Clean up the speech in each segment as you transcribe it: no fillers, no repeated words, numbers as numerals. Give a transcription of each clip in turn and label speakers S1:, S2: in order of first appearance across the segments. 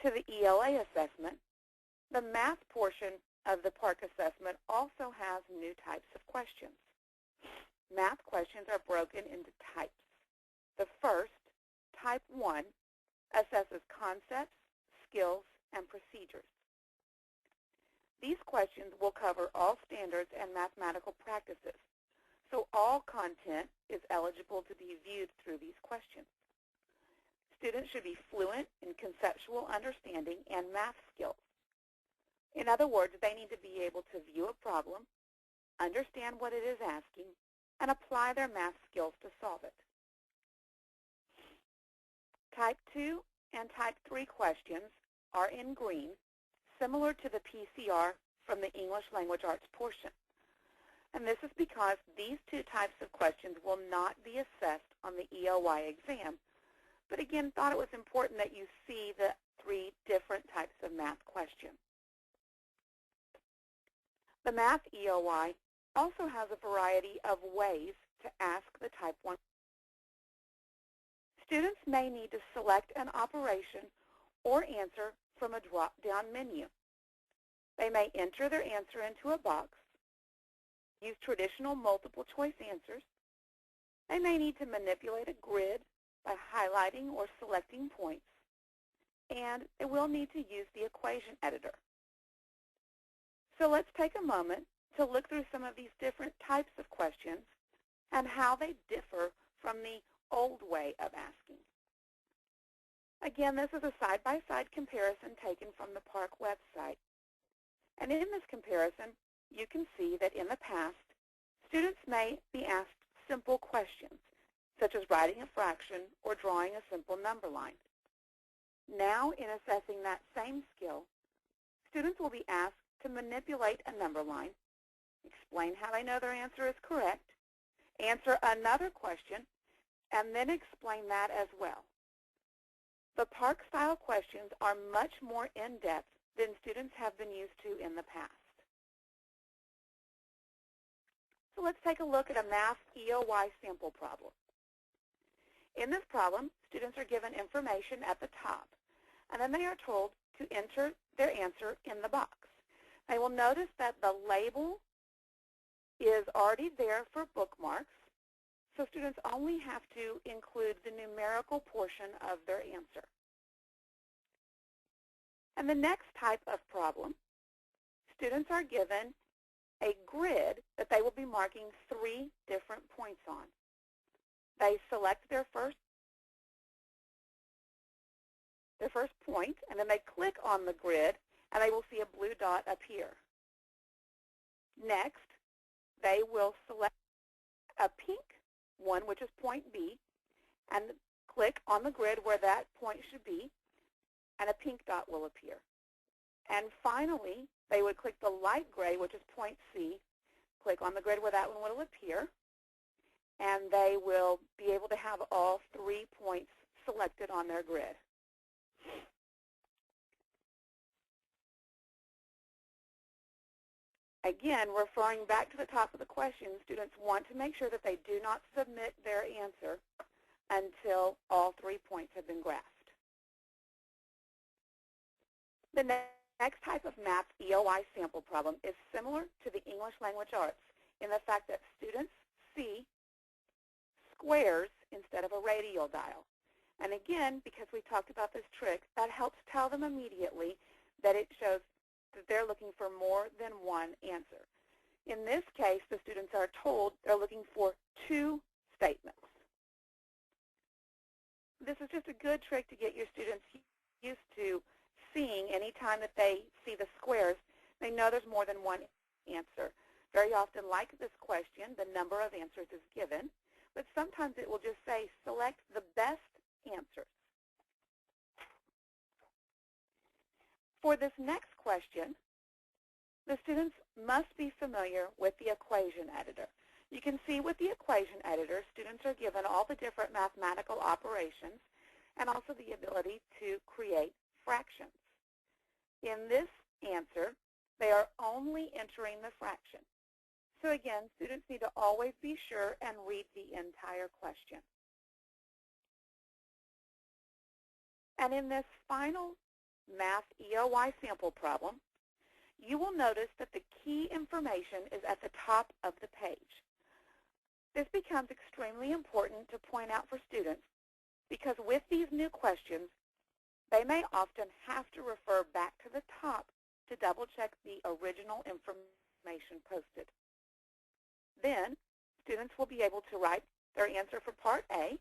S1: to the ELA assessment, the math portion of the PARCC assessment also has new types of questions. Math questions are broken into types. The first, Type 1, assesses concepts, skills, and procedures. These questions will cover all standards and mathematical practices, so all content is eligible to be viewed through these questions. Students should be fluent in conceptual understanding and math skills. In other words, they need to be able to view a problem, understand what it is asking, and apply their math skills to solve it. Type 2 and Type 3 questions are in green, similar to the PCR from the English Language Arts portion. And this is because these two types of questions will not be assessed on the EOY exam, but again, thought it was important that you see the three different types of math questions. The Math EOY also has a variety of ways to ask the Type 1. Students may need to select an operation or answer from a drop-down menu. They may enter their answer into a box, use traditional multiple-choice answers. They may need to manipulate a grid by highlighting or selecting points, and they will need to use the equation editor. So let's take a moment to look through some of these different types of questions and how they differ from the old way of asking. Again, this is a side-by-side comparison taken from the PARCC website. And in this comparison, you can see that in the past, students may be asked simple questions, such as writing a fraction or drawing a simple number line. Now, in assessing that same skill, students will be asked to manipulate a number line, explain how they know their answer is correct, answer another question, and then explain that as well. The PARCC-style questions are much more in-depth than students have been used to in the past. So let's take a look at a Math EOY sample problem. In this problem, students are given information at the top, and then they are told to enter their answer in the box. They will notice that the label is already there for bookmarks, so students only have to include the numerical portion of their answer. And the next type of problem, students are given a grid that they will be marking 3 different points on. They select their first point, and then they click on the grid, and they will see a blue dot appear. Next, they will select a pink one, which is point B, and click on the grid where that point should be, and a pink dot will appear. And finally, they would click the light gray, which is point C, click on the grid where that one will appear, and they will be able to have all 3 points selected on their grid. Again, referring back to the top of the question, students want to make sure that they do not submit their answer until all 3 points have been graphed. The next type of Math EOY sample problem is similar to the English Language Arts in the fact that students see squares instead of a radial dial. And again, because we talked about this trick, that helps tell them immediately that it shows that they're looking for more than one answer. In this case, the students are told they're looking for 2 statements. This is just a good trick to get your students used to seeing anytime that they see the squares, they know there's more than one answer. Very often, like this question, the number of answers is given, but sometimes it will just say, select the best answers. For this next question, the students must be familiar with the equation editor. You can see with the equation editor, students are given all the different mathematical operations and also the ability to create fractions. In this answer, they are only entering the fraction. So again, students need to always be sure and read the entire question. And in this final Math EOY sample problem, you will notice that the key information is at the top of the page. This becomes extremely important to point out for students because with these new questions, they may often have to refer back to the top to double-check the original information posted. Then, students will be able to write their answer for Part A,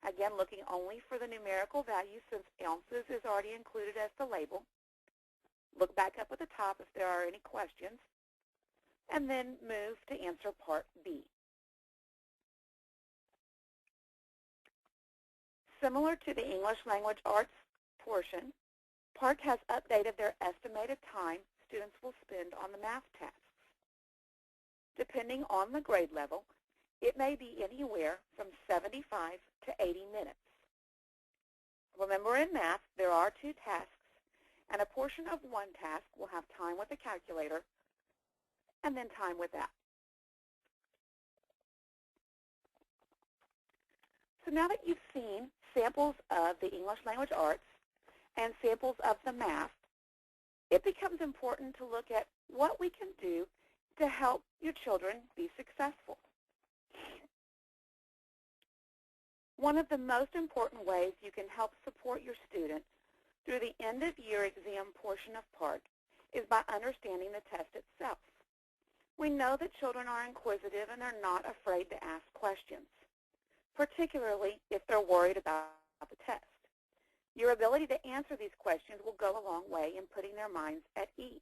S1: again looking only for the numerical value since ounces is already included as the label. Look back up at the top if there are any questions, and then move to answer Part B. Similar to the English Language Arts portion, PARCC has updated their estimated time students will spend on the math tasks. Depending on the grade level, it may be anywhere from 75 to 80 minutes. Remember, in math, there are 2 tasks, and a portion of one task will have time with the calculator and then time without. So now that you've seen samples of the English Language Arts and samples of the math, it becomes important to look at what we can do to help your children be successful. One of the most important ways you can help support your students through the end-of-year exam portion of PARCC is by understanding the test itself. We know that children are inquisitive and are not afraid to ask questions, particularly if they're worried about the test. Your ability to answer these questions will go a long way in putting their minds at ease.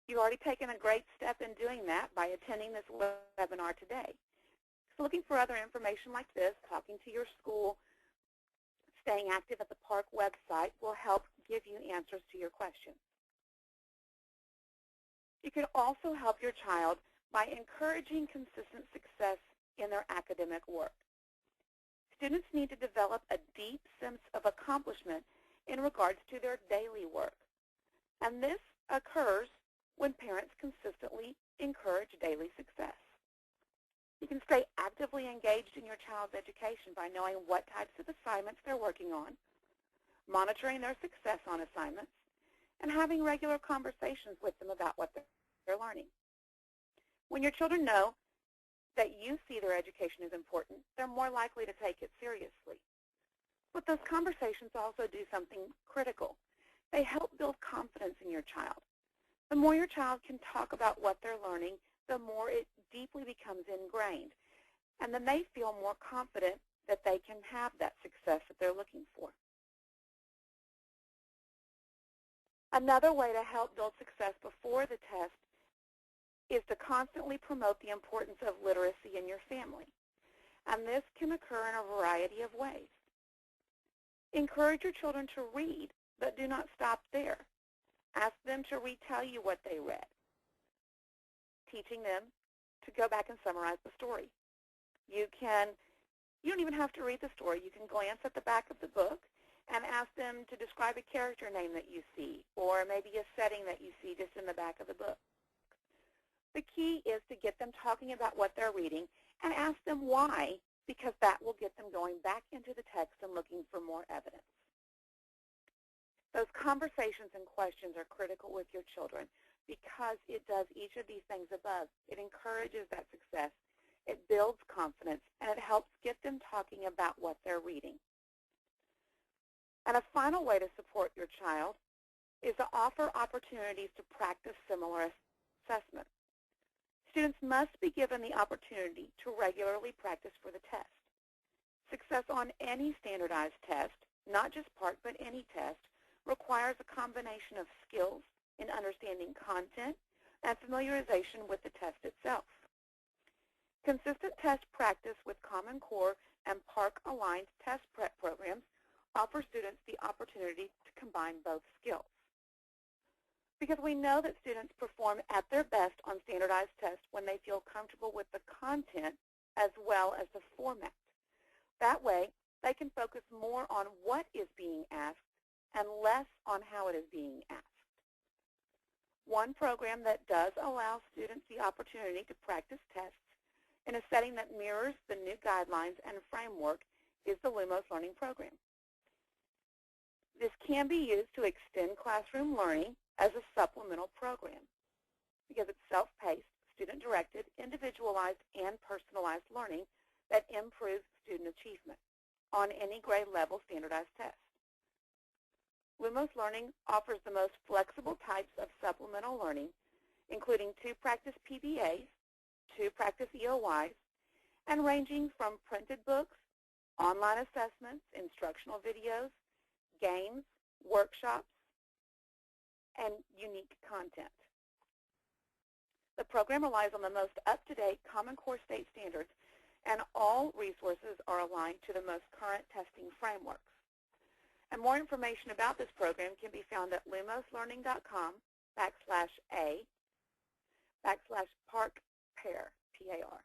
S1: You've already taken a great step in doing that by attending this webinar today. So looking for other information like this, talking to your school, staying active at the PARCC website will help give you answers to your questions. You can also help your child by encouraging consistent success in their academic work. Students need to develop a deep sense of accomplishment in regards to their daily work. And this occurs when parents consistently encourage daily success. You can stay actively engaged in your child's education by knowing what types of assignments they're working on, monitoring their success on assignments, and having regular conversations with them about what they're learning. When your children know that you see their education as important, they're more likely to take it seriously. But those conversations also do something critical. They help build confidence in your child. The more your child can talk about what they're learning, the more it deeply becomes ingrained. And then they feel more confident that they can have that success that they're looking for. Another way to help build success before the test is to constantly promote the importance of literacy in your family. And this can occur in a variety of ways. Encourage your children to read, but do not stop there. Ask them to retell you what they read, teaching them to go back and summarize the story. You don't even have to read the story. You can glance at the back of the book and ask them to describe a character name that you see, or maybe a setting that you see just in the back of the book. The key is to get them talking about what they're reading and ask them why, because that will get them going back into the text and looking for more evidence. Those conversations and questions are critical with your children because it does each of these things above. It encourages that success, it builds confidence, and it helps get them talking about what they're reading. And a final way to support your child is to offer opportunities to practice similar assessment. Students must be given the opportunity to regularly practice for the test. Success on any standardized test, not just PARCC, but any test, requires a combination of skills in understanding content and familiarization with the test itself. Consistent test practice with Common Core and PARCC-aligned test prep programs offer students the opportunity to combine both skills. Because we know that students perform at their best on standardized tests when they feel comfortable with the content as well as the format. That way, they can focus more on what is being asked and less on how it is being asked. One program that does allow students the opportunity to practice tests in a setting that mirrors the new guidelines and framework is the Lumos Learning Program. This can be used to extend classroom learning as a supplemental program because it's self-paced, student-directed, individualized, and personalized learning that improves student achievement on any grade level standardized test. Lumos Learning offers the most flexible types of supplemental learning, including 2 practice PBAs, 2 practice EOYs, and ranging from printed books, online assessments, instructional videos, games, workshops, and unique content. The program relies on the most up-to-date Common Core state standards, and all resources are aligned to the most current testing frameworks. And more information about this program can be found at lumoslearning.com/a/PARCC, P-A-R.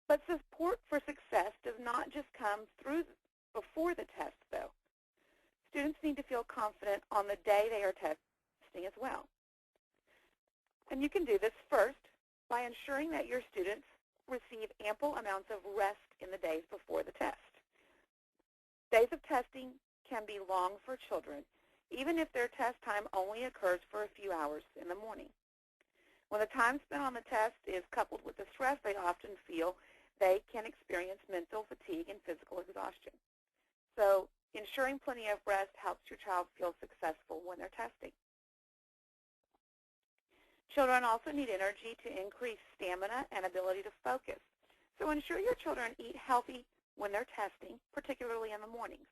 S1: But support for success does not just come before the test, though. Students need to feel confident on the day they are testing as well. And you can do this first by ensuring that your students receive ample amounts of rest in the days before the test. Days of testing can be long for children, even if their test time only occurs for a few hours in the morning. When the time spent on the test is coupled with the stress they often feel, they can experience mental fatigue and physical exhaustion. So ensuring plenty of rest helps your child feel successful when they're testing. Children also need energy to increase stamina and ability to focus. So ensure your children eat healthy when they're testing, particularly in the mornings.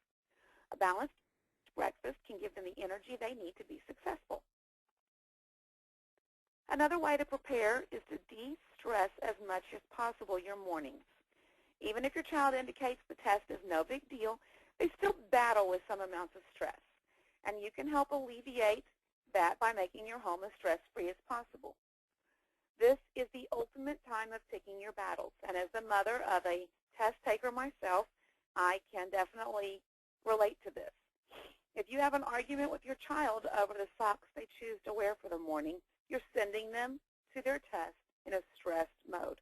S1: A balanced breakfast can give them the energy they need to be successful. Another way to prepare is to de-stress as much as possible your mornings. Even if your child indicates the test is no big deal, they still battle with some amounts of stress. And you can help alleviate that by making your home as stress-free as possible. This is the ultimate time of picking your battles. And as the mother of a test taker myself, I can definitely relate to this. If you have an argument with your child over the socks they choose to wear for the morning, you're sending them to their test in a stressed mode.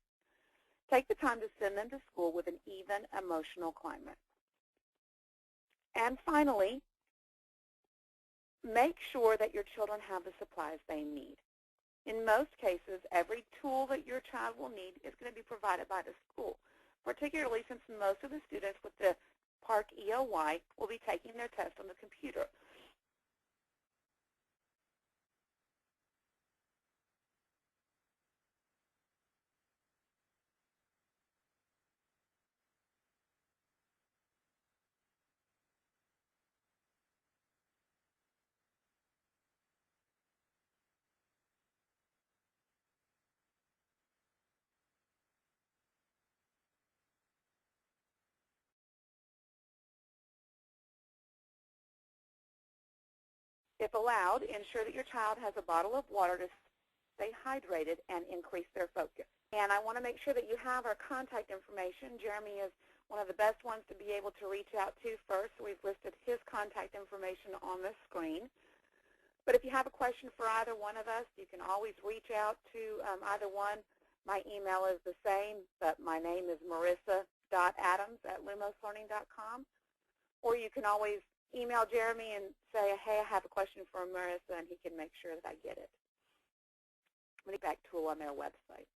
S1: Take the time to send them to school with an even emotional climate. And finally, make sure that your children have the supplies they need. In most cases, every tool that your child will need is going to be provided by the school, particularly since most of the students with the PARCC EOY will be taking their test on the computer. If allowed, ensure that your child has a bottle of water to stay hydrated and increase their focus. And I want to make sure that you have our contact information. Jeremy is one of the best ones to be able to reach out to first. So we've listed his contact information on the screen. But if you have a question for either one of us, you can always reach out to either one. My email is the same, but my name is marissa.adams@lumoslearning.com. Or you can always email Jeremy and say, hey, I have a question for Marissa, and he can make sure that I get it. Money Back tool on their website.